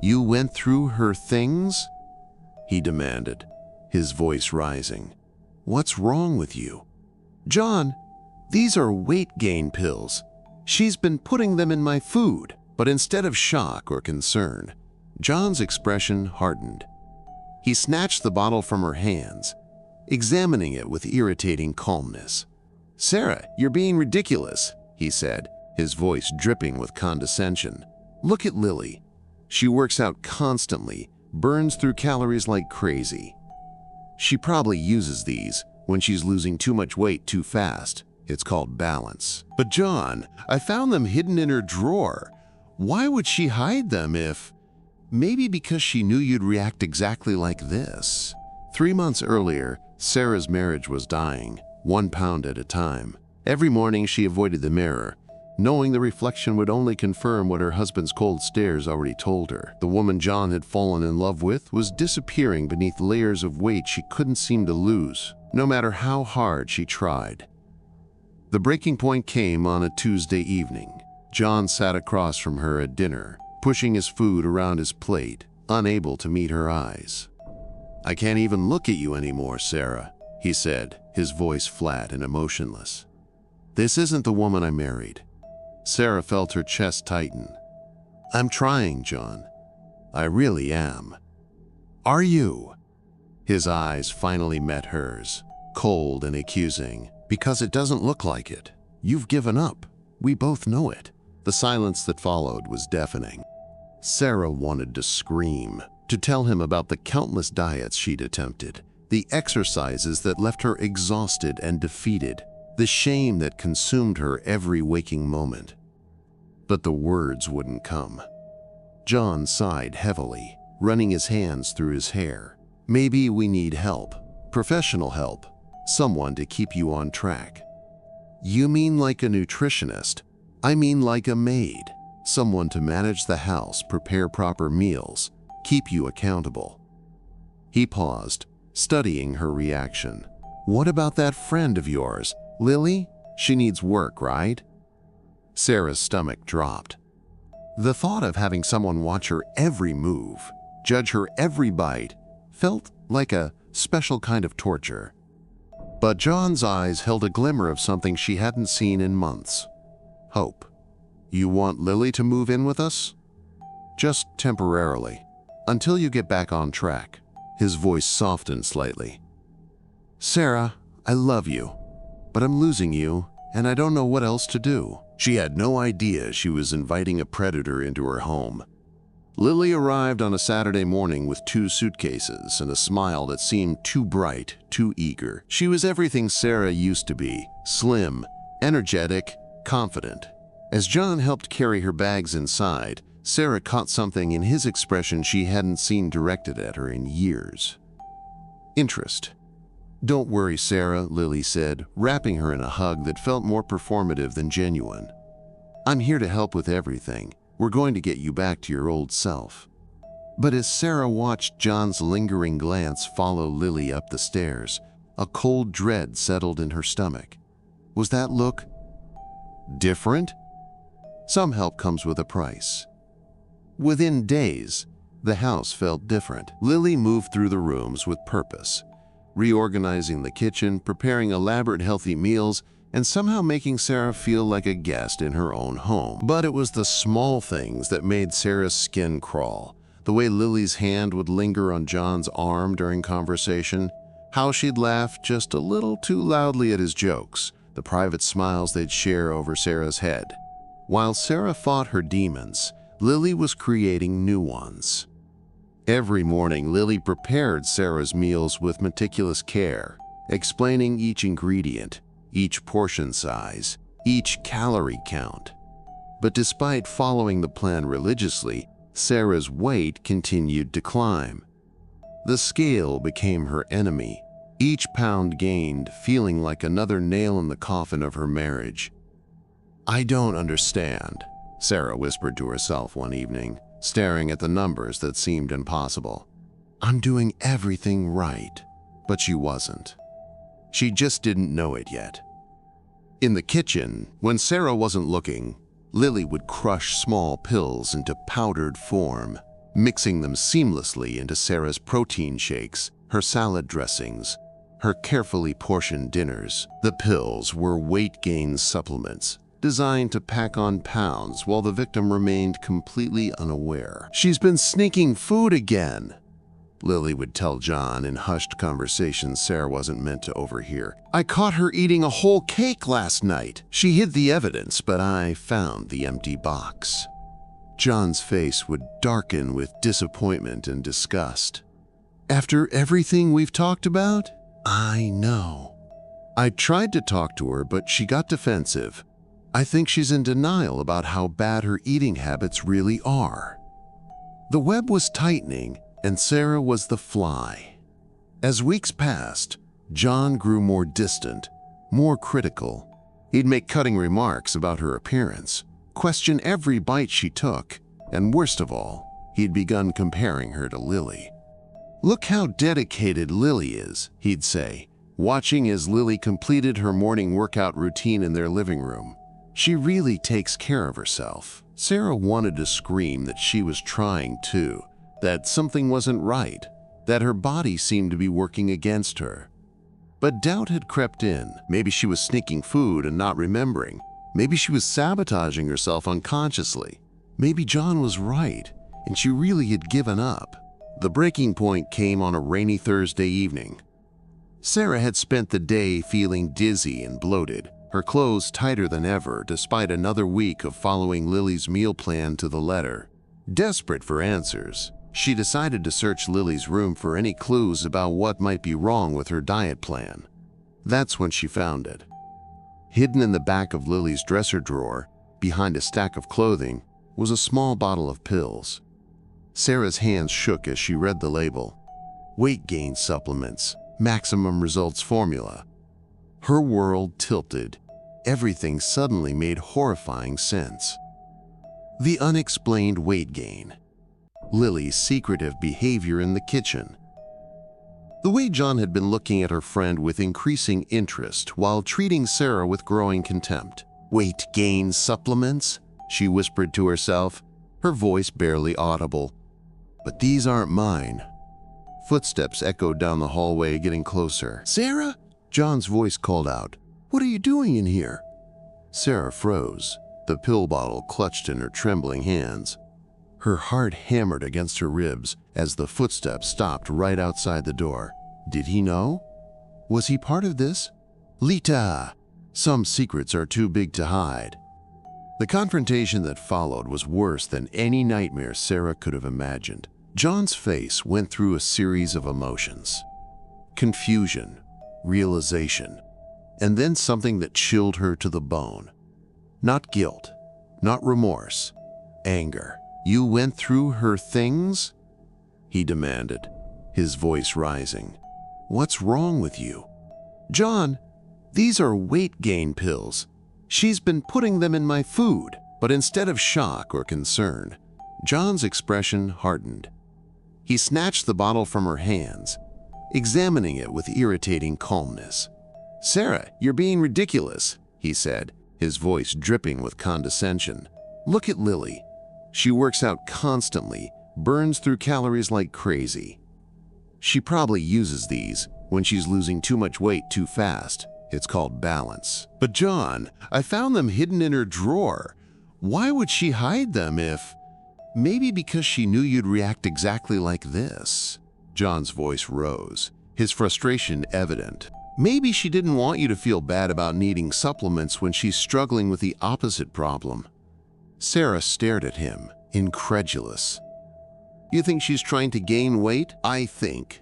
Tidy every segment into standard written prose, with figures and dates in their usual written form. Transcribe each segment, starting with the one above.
You went through her things? He demanded, his voice rising. What's wrong with you? John, these are weight gain pills. She's been putting them in my food. But instead of shock or concern, John's expression hardened. He snatched the bottle from her hands, examining it with irritating calmness. Sarah, you're being ridiculous, he said, his voice dripping with condescension. Look at Lily. She works out constantly, burns through calories like crazy. She probably uses these when she's losing too much weight too fast. It's called balance. But John, I found them hidden in her drawer. Why would she hide them if... Maybe because she knew you'd react exactly like this. 3 months earlier, Sarah's marriage was dying, 1 pound at a time. Every morning she avoided the mirror, knowing the reflection would only confirm what her husband's cold stares already told her. The woman John had fallen in love with was disappearing beneath layers of weight she couldn't seem to lose, no matter how hard she tried. The breaking point came on a Tuesday evening. John sat across from her at dinner, pushing his food around his plate, unable to meet her eyes. I can't even look at you anymore, Sarah, he said, his voice flat and emotionless. This isn't the woman I married. Sarah felt her chest tighten. I'm trying, John. I really am. Are you? His eyes finally met hers, cold and accusing. Because it doesn't look like it. You've given up. We both know it. The silence that followed was deafening. Sarah wanted to scream, to tell him about the countless diets she'd attempted, the exercises that left her exhausted and defeated, the shame that consumed her every waking moment. But the words wouldn't come. John sighed heavily, running his hands through his hair. Maybe we need help, professional help, someone to keep you on track. You mean like a nutritionist? I mean like a maid, someone to manage the house, prepare proper meals, keep you accountable. He paused, studying her reaction. What about that friend of yours, Lily? She needs work, right? Sarah's stomach dropped. The thought of having someone watch her every move, judge her every bite, felt like a special kind of torture. But John's eyes held a glimmer of something she hadn't seen in months. Hope. You want Lily to move in with us? Just temporarily, until you get back on track. His voice softened slightly. Sarah, I love you, but I'm losing you, and I don't know what else to do. She had no idea she was inviting a predator into her home. Lily arrived on a Saturday morning with 2 suitcases and a smile that seemed too bright, too eager. She was everything Sarah used to be, slim, energetic, confident. As John helped carry her bags inside, Sarah caught something in his expression she hadn't seen directed at her in years. Interest. Don't worry, Sarah, Lily said, wrapping her in a hug that felt more performative than genuine. I'm here to help with everything. We're going to get you back to your old self. But as Sarah watched John's lingering glance follow Lily up the stairs, a cold dread settled in her stomach. Was that look different? Some help comes with a price. Within days, the house felt different. Lily moved through the rooms with purpose, reorganizing the kitchen, preparing elaborate healthy meals, and somehow making Sarah feel like a guest in her own home. But it was the small things that made Sarah's skin crawl. The way Lily's hand would linger on John's arm during conversation, how she'd laugh just a little too loudly at his jokes, the private smiles they'd share over Sarah's head. While Sarah fought her demons, Lily was creating new ones. Every morning, Lily prepared Sarah's meals with meticulous care, explaining each ingredient, each portion size, each calorie count. But despite following the plan religiously, Sarah's weight continued to climb. The scale became her enemy, each pound gained feeling like another nail in the coffin of her marriage. I don't understand, Sarah whispered to herself one evening, staring at the numbers that seemed impossible. I'm doing everything right, but she wasn't. She just didn't know it yet. In the kitchen, when Sarah wasn't looking, Lily would crush small pills into powdered form, mixing them seamlessly into Sarah's protein shakes, her salad dressings, her carefully portioned dinners. The pills were weight gain supplements, designed to pack on pounds while the victim remained completely unaware. "She's been sneaking food again," Lily would tell John in hushed conversations Sarah wasn't meant to overhear. "I caught her eating a whole cake last night. She hid the evidence, but I found the empty box." John's face would darken with disappointment and disgust. "After everything we've talked about?" "I know. I tried to talk to her, but she got defensive. I think she's in denial about how bad her eating habits really are." The web was tightening, and Sarah was the fly. As weeks passed, John grew more distant, more critical. He'd make cutting remarks about her appearance, question every bite she took, and worst of all, he'd begun comparing her to Lily. "Look how dedicated Lily is," he'd say, watching as Lily completed her morning workout routine in their living room. "She really takes care of herself." Sarah wanted to scream that she was trying too, that something wasn't right, that her body seemed to be working against her. But doubt had crept in. Maybe she was sneaking food and not remembering. Maybe she was sabotaging herself unconsciously. Maybe John was right, and she really had given up. The breaking point came on a rainy Thursday evening. Sarah had spent the day feeling dizzy and bloated, her clothes tighter than ever despite another week of following Lily's meal plan to the letter. Desperate for answers, she decided to search Lily's room for any clues about what might be wrong with her diet plan. That's when she found it. Hidden in the back of Lily's dresser drawer, behind a stack of clothing, was a small bottle of pills. Sarah's hands shook as she read the label. Weight gain supplements, maximum results formula. Her world tilted. Everything suddenly made horrifying sense. The unexplained weight gain. Lily's secretive behavior in the kitchen. The way John had been looking at her friend with increasing interest while treating Sarah with growing contempt. "Weight gain supplements?" she whispered to herself, her voice barely audible. "But these aren't mine." Footsteps echoed down the hallway, getting closer. "Sarah?" John's voice called out. "What are you doing in here?" Sarah froze, the pill bottle clutched in her trembling hands. Her heart hammered against her ribs as the footsteps stopped right outside the door. Did he know? Was he part of this? "Lita!" Some secrets are too big to hide. The confrontation that followed was worse than any nightmare Sarah could have imagined. John's face went through a series of emotions. Confusion, realization, and then something that chilled her to the bone. Not guilt, not remorse, anger. "You went through her things?" he demanded, his voice rising. "What's wrong with you?" "John, these are weight gain pills. She's been putting them in my food." But instead of shock or concern, John's expression hardened. He snatched the bottle from her hands, examining it with irritating calmness. "Sarah, you're being ridiculous," he said, his voice dripping with condescension. "Look at Lily. She works out constantly, burns through calories like crazy. She probably uses these when she's losing too much weight too fast. It's called balance." "But John, I found them hidden in her drawer. Why would she hide them if—" "Maybe because she knew you'd react exactly like this." John's voice rose, his frustration evident. "Maybe she didn't want you to feel bad about needing supplements when she's struggling with the opposite problem." Sarah stared at him, incredulous. "You think she's trying to gain weight?" "I think,"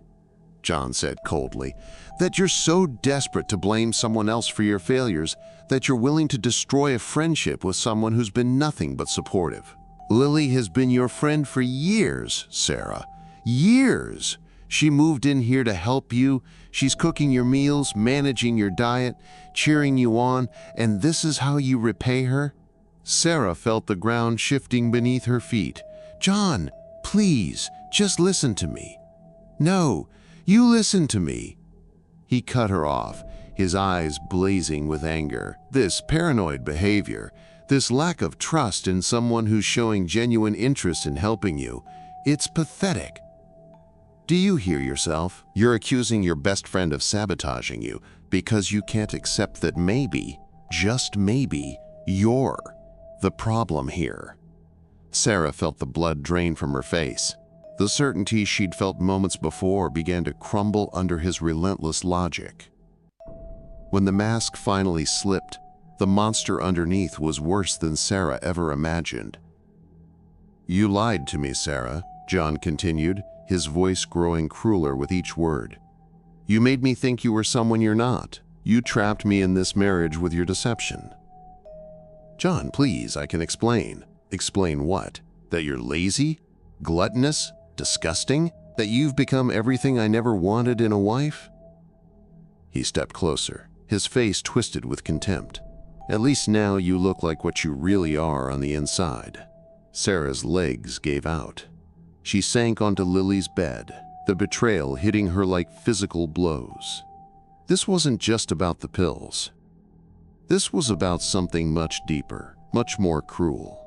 John said coldly, "that you're so desperate to blame someone else for your failures that you're willing to destroy a friendship with someone who's been nothing but supportive." "Lily has been your friend for years, Sarah. Years. She moved in here to help you. She's cooking your meals, managing your diet, cheering you on, and this is how you repay her?" Sarah felt the ground shifting beneath her feet. "John, please, just listen to me." "No, you listen to me." He cut her off, his eyes blazing with anger. This paranoid behavior, this lack of trust in someone who's showing genuine interest in helping you, It's pathetic. Do you hear yourself? You're accusing your best friend of sabotaging you because you can't accept that maybe, just maybe, you're the problem here. Sarah felt the blood drain from her face. The certainty she'd felt moments before began to crumble under his relentless logic. When the mask finally slipped, the monster underneath was worse than Sarah ever imagined. "You lied to me, Sarah," John continued, his voice growing crueler with each word. "You made me think you were someone you're not. You trapped me in this marriage with your deception." "John, please, I can explain." "Explain what? That you're lazy, gluttonous, disgusting? That you've become everything I never wanted in a wife?" He stepped closer, his face twisted with contempt. "At least now you look like what you really are on the inside." Sarah's legs gave out. She sank onto Lily's bed, the betrayal hitting her like physical blows. This wasn't just about the pills. This was about something much deeper, much more cruel.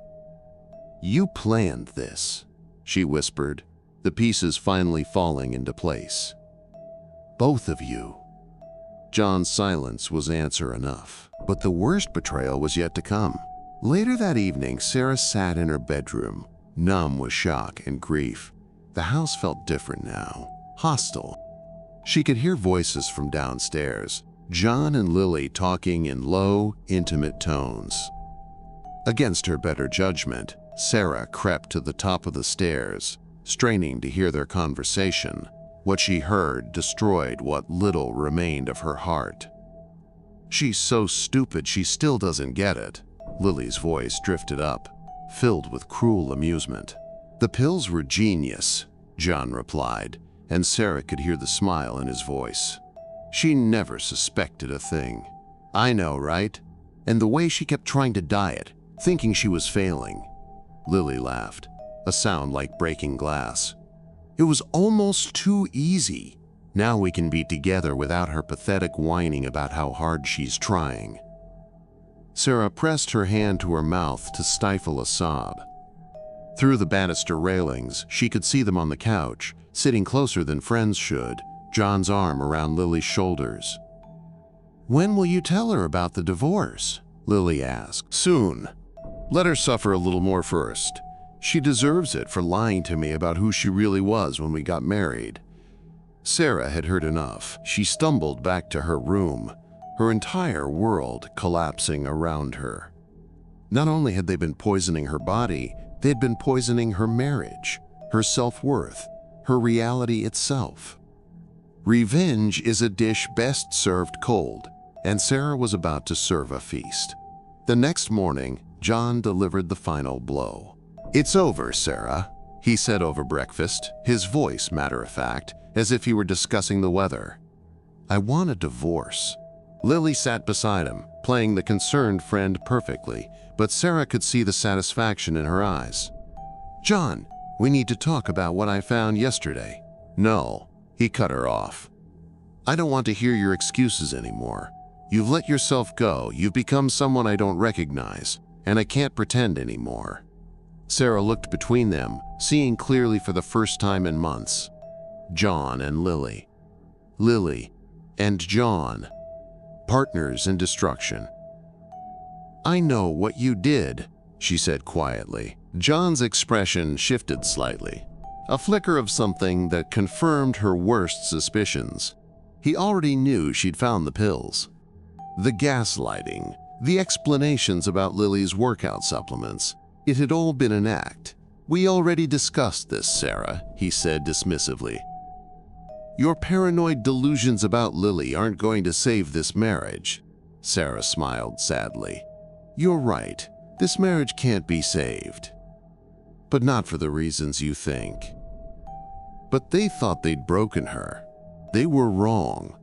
"You planned this," she whispered, the pieces finally falling into place. "Both of you." John's silence was answer enough, but the worst betrayal was yet to come. Later that evening, Sarah sat in her bedroom, numb with shock and grief. The house felt different now, hostile. She could hear voices from downstairs, John and Lily talking in low, intimate tones. Against her better judgment, Sarah crept to the top of the stairs, straining to hear their conversation. What she heard destroyed what little remained of her heart. "She's so stupid she still doesn't get it." Lily's voice drifted up, filled with cruel amusement. "The pills were genius," John replied, and Sarah could hear the smile in his voice. "She never suspected a thing." "I know, right? And the way she kept trying to diet, thinking she was failing." Lily laughed, a sound like breaking glass. "It was almost too easy. Now we can be together without her pathetic whining about how hard she's trying." Sarah pressed her hand to her mouth to stifle a sob. Through the banister railings, she could see them on the couch, sitting closer than friends should, John's arm around Lily's shoulders. "When will you tell her about the divorce?" Lily asked. "Soon. Let her suffer a little more first. She deserves it for lying to me about who she really was when we got married." Sarah had heard enough. She stumbled back to her room, her entire world collapsing around her. Not only had they been poisoning her body, they had been poisoning her marriage, her self-worth, her reality itself. Revenge is a dish best served cold, and Sarah was about to serve a feast. The next morning, John delivered the final blow. "It's over, Sarah," he said over breakfast, his voice matter-of-fact, as if he were discussing the weather. "I want a divorce." Lily sat beside him, playing the concerned friend perfectly, but Sarah could see the satisfaction in her eyes. "John, we need to talk about what I found yesterday." "No," he cut her off. "I don't want to hear your excuses anymore. You've let yourself go, you've become someone I don't recognize, and I can't pretend anymore." Sarah looked between them, seeing clearly for the first time in months. John and Lily. Lily and John. Partners in destruction. "I know what you did," she said quietly. John's expression shifted slightly, a flicker of something that confirmed her worst suspicions. He already knew she'd found the pills. The gaslighting, the explanations about Lily's workout supplements, it had all been an act. "We already discussed this, Sarah," he said dismissively. "Your paranoid delusions about Lily aren't going to save this marriage." Sarah smiled sadly. "You're right, this marriage can't be saved. But not for the reasons you think." But they thought they'd broken her. They were wrong.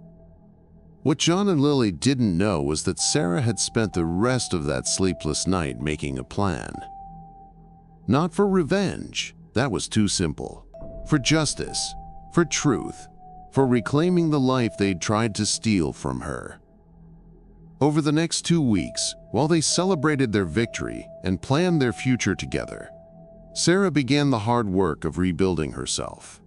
What John and Lily didn't know was that Sarah had spent the rest of that sleepless night making a plan. Not for revenge, that was too simple. For justice, for truth, for reclaiming the life they'd tried to steal from her. Over the next 2 weeks, while they celebrated their victory and planned their future together, Sarah began the hard work of rebuilding herself.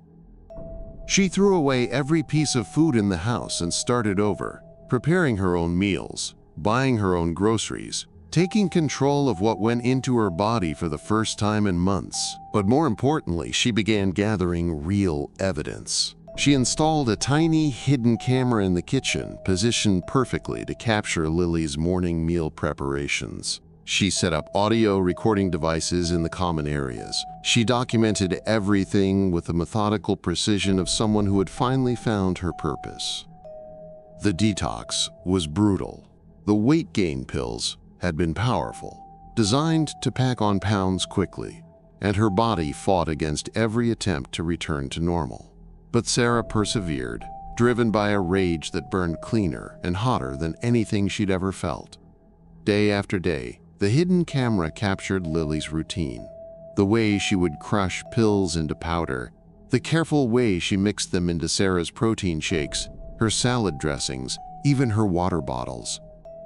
She threw away every piece of food in the house and started over, preparing her own meals, buying her own groceries, taking control of what went into her body for the first time in months. But more importantly, she began gathering real evidence. She installed a tiny hidden camera in the kitchen, positioned perfectly to capture Lily's morning meal preparations. She set up audio recording devices in the common areas. She documented everything with the methodical precision of someone who had finally found her purpose. The detox was brutal. The weight gain pills had been powerful, designed to pack on pounds quickly, and her body fought against every attempt to return to normal. But Sarah persevered, driven by a rage that burned cleaner and hotter than anything she'd ever felt. Day after day, the hidden camera captured Lily's routine. The way she would crush pills into powder, the careful way she mixed them into Sarah's protein shakes, her salad dressings, even her water bottles,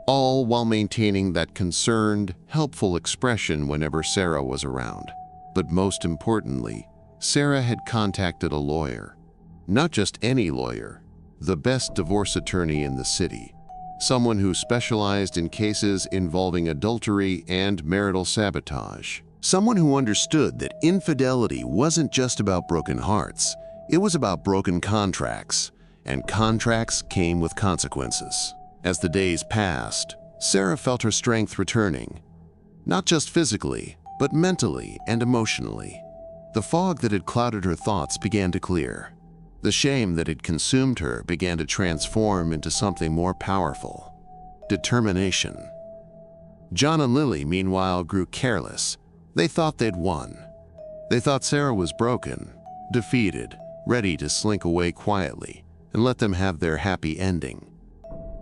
all while maintaining that concerned, helpful expression whenever Sarah was around. But most importantly, Sarah had contacted a lawyer. Not just any lawyer, the best divorce attorney in the city. Someone who specialized in cases involving adultery and marital sabotage. Someone who understood that infidelity wasn't just about broken hearts, it was about broken contracts, and contracts came with consequences. As the days passed, Sarah felt her strength returning, not just physically, but mentally and emotionally. The fog that had clouded her thoughts began to clear. The shame that had consumed her began to transform into something more powerful: determination. John and Lily, meanwhile, grew careless. They thought they'd won. They thought Sarah was broken, defeated, ready to slink away quietly and let them have their happy ending.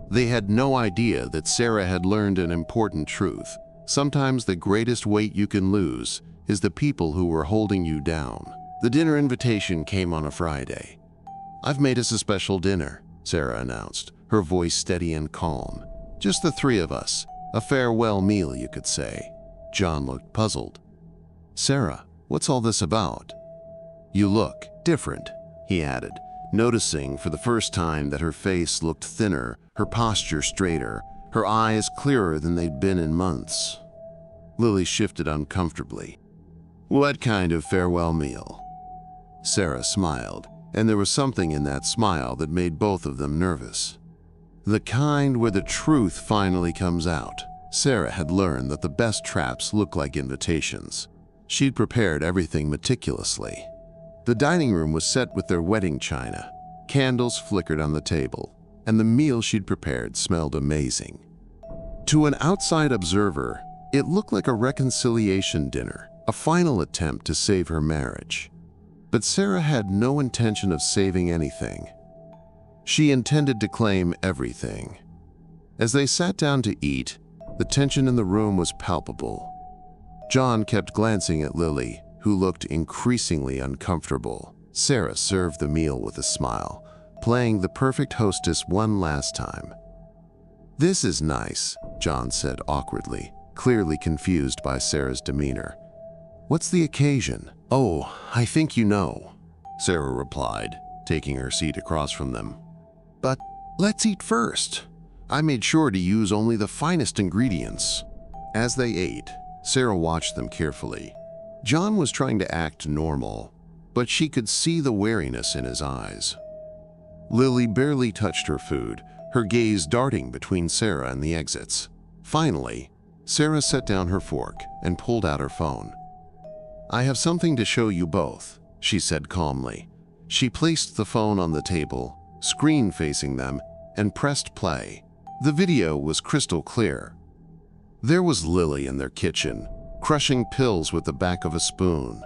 They had no idea that Sarah had learned an important truth. Sometimes the greatest weight you can lose is the people who were holding you down. The dinner invitation came on a Friday. "I've made us a special dinner," Sarah announced, her voice steady and calm. "Just the three of us. A farewell meal, you could say." John looked puzzled. "Sarah, what's all this about?" "You look different," he added, noticing for the first time that her face looked thinner, her posture straighter, her eyes clearer than they'd been in months. Lily shifted uncomfortably. "What kind of farewell meal?" Sarah smiled, and there was something in that smile that made both of them nervous. The kind where the truth finally comes out. Sarah had learned that the best traps look like invitations. She'd prepared everything meticulously. The dining room was set with their wedding china. Candles flickered on the table, and the meal she'd prepared smelled amazing. To an outside observer, it looked like a reconciliation dinner, a final attempt to save her marriage. But Sarah had no intention of saving anything. She intended to claim everything. As they sat down to eat, the tension in the room was palpable. John kept glancing at Lily, who looked increasingly uncomfortable. Sarah served the meal with a smile, playing the perfect hostess one last time. "This is nice," John said awkwardly, clearly confused by Sarah's demeanor. "What's the occasion?" "Oh, I think you know," Sarah replied, taking her seat across from them. "But let's eat first. I made sure to use only the finest ingredients." As they ate, Sarah watched them carefully. John was trying to act normal, but she could see the wariness in his eyes. Lily barely touched her food, her gaze darting between Sarah and the exits. Finally, Sarah set down her fork and pulled out her phone. "I have something to show you both," she said calmly. She placed the phone on the table, screen facing them, and pressed play. The video was crystal clear. There was Lily in their kitchen, crushing pills with the back of a spoon.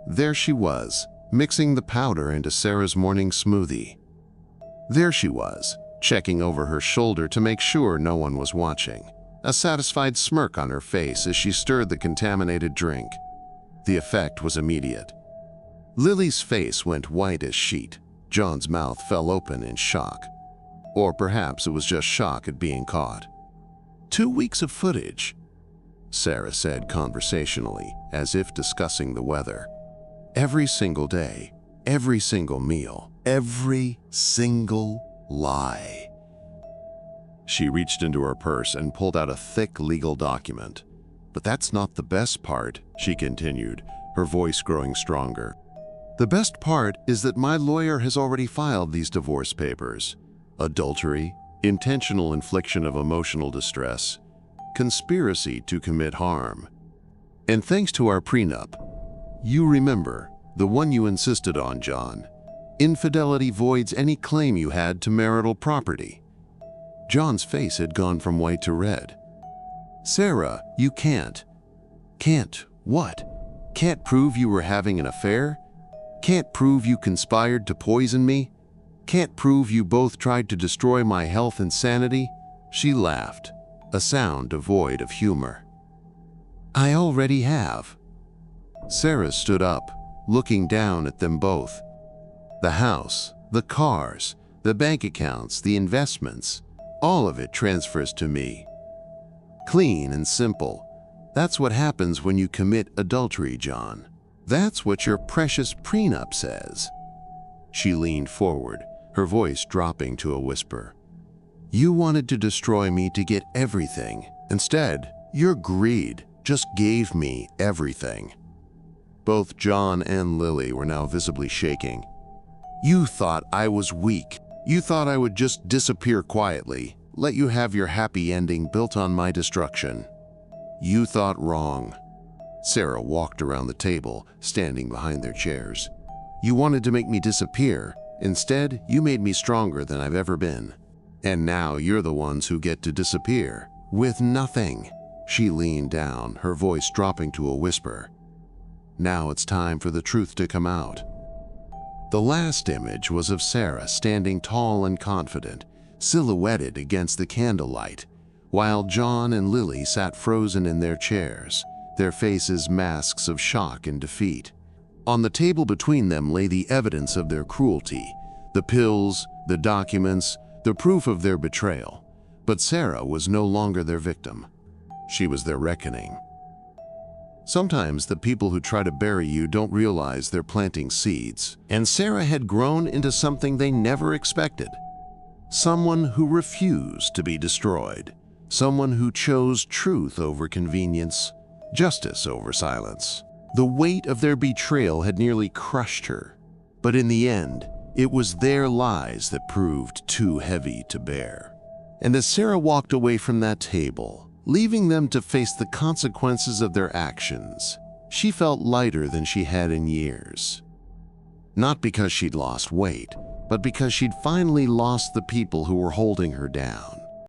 There she was, mixing the powder into Sarah's morning smoothie. There she was, checking over her shoulder to make sure no one was watching, a satisfied smirk on her face as she stirred the contaminated drink. The effect was immediate. Lily's face went white as sheet. John's mouth fell open in shock. Or perhaps it was just shock at being caught. 2 weeks of footage. Sarah said conversationally, as if discussing the weather. Every single day, every single meal, every single lie. She reached into her purse and pulled out a thick legal document. But that's not the best part, she continued, her voice growing stronger. The best part is that my lawyer has already filed these divorce papers. Adultery, intentional infliction of emotional distress, conspiracy to commit harm. And thanks to our prenup, you remember, the one you insisted on, John, infidelity voids any claim you had to marital property. John's face had gone from white to red. Sarah, you can't. Can't what? Can't prove you were having an affair? Can't prove you conspired to poison me? Can't prove you both tried to destroy my health and sanity? She laughed, a sound devoid of humor. I already have. Sarah stood up, looking down at them both. The house, the cars, the bank accounts, the investments, all of it transfers to me. Clean and simple. That's what happens when you commit adultery, John. That's what your precious prenup says. She leaned forward, her voice dropping to a whisper. You wanted to destroy me to get everything. Instead, your greed just gave me everything. Both John and Lily were now visibly shaking. You thought I was weak. You thought I would just disappear quietly, let you have your happy ending built on my destruction. You thought wrong. Sarah walked around the table, standing behind their chairs. You wanted to make me disappear. Instead, you made me stronger than I've ever been. And now you're the ones who get to disappear. With nothing. She leaned down, her voice dropping to a whisper. Now it's time for the truth to come out. The last image was of Sarah standing tall and confident, silhouetted against the candlelight, while John and Lily sat frozen in their chairs, their faces masks of shock and defeat. On the table between them lay the evidence of their cruelty, the pills, the documents, the proof of their betrayal. But Sarah was no longer their victim. She was their reckoning. Sometimes the people who try to bury you don't realize they're planting seeds, and Sarah had grown into something they never expected. Someone who refused to be destroyed. Someone who chose truth over convenience, justice over silence. The weight of their betrayal had nearly crushed her, but in the end, it was their lies that proved too heavy to bear. And as Sarah walked away from that table, leaving them to face the consequences of their actions, she felt lighter than she had in years. Not because she'd lost weight, but because she'd finally lost the people who were holding her down.